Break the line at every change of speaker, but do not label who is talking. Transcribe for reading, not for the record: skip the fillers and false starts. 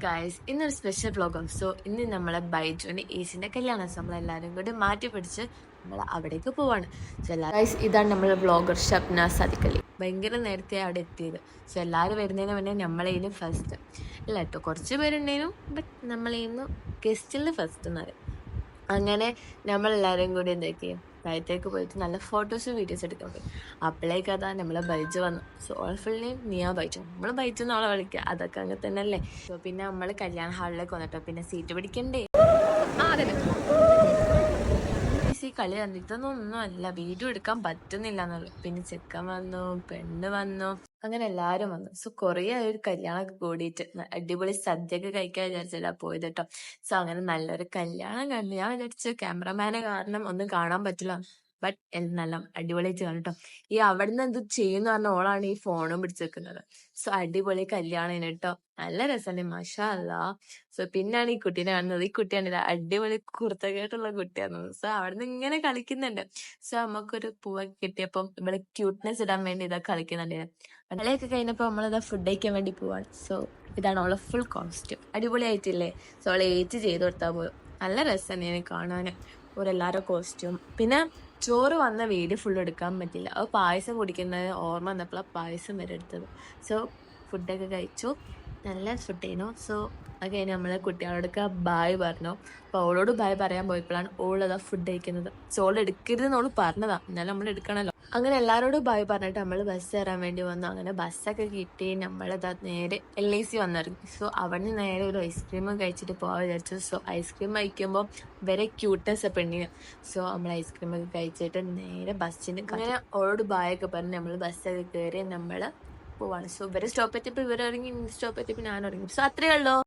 Guys ഇന്നൊരു special വ്ളോഗാണ്. So ഇന്ന് നമ്മളെ ബൈജുവിന്റെ ഏസിന്റെ കല്യാണം. സോ നമ്മളെല്ലാവരും കൂടി മാറ്റി പിടിച്ച് നമ്മൾ അവിടേക്ക് പോവാണ്. സോ ഗായ്സ് ഇതാണ് നമ്മളെ വ്ളോഗർ ഷബ്ന സദിഖലി. ഭയങ്കര നേരത്തെ അവിടെ എത്തിയത്. സോ എല്ലാവരും വരുന്നതിന് മുന്നേ നമ്മളേന്ന് ഫസ്റ്റ് അല്ല കേട്ടോ, കുറച്ച് പേരുണ്ടേനും. ബട്ട് നമ്മളേന്ന് ഗസ്റ്റിൽ ഫസ്റ്റ് എന്ന് പറയും. അങ്ങനെ നമ്മളെല്ലാവരും കൂടി എന്തൊക്കെയും താഴത്തേക്ക് പോയിട്ട് നല്ല ഫോട്ടോസും വീഡിയോസ് എടുക്കാൻ പോയി. അപ്പോഴേക്ക് അതാ നമ്മളെ ബൈജു വന്നു. സോ ഓൾ ഫുൾ നെയിം നിയ ബൈജു. നമ്മൾ ബൈജു എന്നോളെ വിളിക്കുക, അതൊക്കെ അങ്ങനെ തന്നെ അല്ലേ. സോ പിന്നെ നമ്മൾ കല്യാണ ഹാളിലേക്ക് വന്നിട്ടോ. പിന്നെ സീറ്റ് പിടിക്കണ്ടേ. ഈ കളി ഇതൊന്നും അല്ല, വീഡിയോ എടുക്കാൻ പറ്റുന്നില്ല എന്നുള്ളു. പിന്നെ ചെക്കൻ വന്നു, പെണ്ണ് വന്നു, അങ്ങനെ എല്ലാരും വന്നു. സോ കുറേ ഒരു കല്യാണമൊക്കെ കൂടിയിട്ട് അടിപൊളി സദ്യയൊക്കെ കഴിക്കാൻ വിചാരിച്ചില്ല പോയത് കേട്ടോ. സോ അങ്ങനെ നല്ലൊരു കല്യാണം കണ്ടു. ഞാൻ വിചാരിച്ചു ക്യാമറമാനെ കാരണം ഒന്നും കാണാൻ പറ്റില്ല, ബട്ട് നല്ല അടിപൊളിയായിട്ട് കാണും കേട്ടോ. ഈ അവിടുന്ന് എന്ത് ചെയ്യുന്ന പറഞ്ഞ ഓളാണ് ഈ ഫോണും പിടിച്ചേക്കുന്നത്. സോ അടിപൊളി കല്യാണം കേട്ടോ, നല്ല രസമുണ്ട്, മാഷാ അല്ലാ. സോ പിന്നാണ് ഈ കുട്ടീനെ കാണുന്നത്. ഈ കുട്ടിയാണ് അടിപൊളി കുർത്തകേട്ടുള്ള കുട്ടിയാണ്. സോ അവിടുന്ന് ഇങ്ങനെ കളിക്കുന്നുണ്ട്. സോ നമുക്കൊരു പൂവൊക്കെ കിട്ടിയപ്പം ഇവിടെ ക്യൂട്ട്നെസ് ഇടാൻ വേണ്ടി ഇതാ കളിക്കുന്നുണ്ട്. കളിയൊക്കെ കഴിഞ്ഞപ്പോ നമ്മളിതാ ഫുഡ് കഴിക്കാൻ വേണ്ടി പോവാണ്. സോ ഇതാണ് അവളെ ഫുൾ കോസ്റ്റ്യൂം. അടിപൊളിയായിട്ടില്ലേ. സോ അവളെ ഏറ്റ് ചെയ്ത് കൊടുത്താൽ പോലും നല്ല രസമാണ് ഞാൻ കാണാൻ ഓരെല്ലാരും കോസ്റ്റ്യൂം. പിന്നെ ചോറ് വന്ന വീഡിയോ ഫുൾ എടുക്കാൻ പറ്റില്ല. അത് പായസം കുടിക്കുന്നത് ഓർമ്മ വന്നപ്പോഴാണ് പായസം വരെ എടുത്തത്. സോ ഫുഡൊക്കെ കഴിച്ചു, നല്ല ഫുഡായിരുന്നു. സോ അത് കഴിഞ്ഞ് നമ്മളെ കുട്ടികളോടൊക്കെ ബായ് പറഞ്ഞു. അപ്പോൾ അവളോട് ബായ് പറയാൻ പോയപ്പോഴാണ് ഓളതാ ഫുഡ് കഴിക്കുന്നത്. സോ ഓൾ എടുക്കരുതെന്ന് ഓള് പറഞ്ഞതാ, എന്നാലും നമ്മൾ എടുക്കണല്ലോ. അങ്ങനെ എല്ലാവരോടും ബായ് പറഞ്ഞിട്ട് നമ്മൾ ബസ് കയറാൻ വേണ്ടി വന്നു. അങ്ങനെ ബസ്സൊക്കെ കിട്ടി നമ്മളതാ നേരെ LIC വന്നിറങ്ങി. സോ അവിടെ നേരെ ഒരു ഐസ്ക്രീം കഴിച്ചിട്ട് പോകാൻ വിചാരിച്ചു. സോ ഐസ്ക്രീം കഴിക്കുമ്പോൾ വരെ ക്യൂട്ട്നെസ് പെണ്ണിന്. സോ നമ്മൾ ഐസ്ക്രീം ഒക്കെ കഴിച്ചിട്ട് നേരെ ബസ്സിന് അങ്ങനെ ഓളോട് ബായ് ഒക്കെ പറഞ്ഞ് നമ്മൾ ബസ്സൊക്കെ കയറി നമ്മൾ പോവാണ്. സോ ഇവരെ സ്റ്റോപ്പ് എത്തിയപ്പോൾ ഇവരിറങ്ങി, സ്റ്റോപ്പ് എത്തിയപ്പോൾ ഞാൻ ഇറങ്ങി. സോ അത്രയേ ഉള്ളൂ.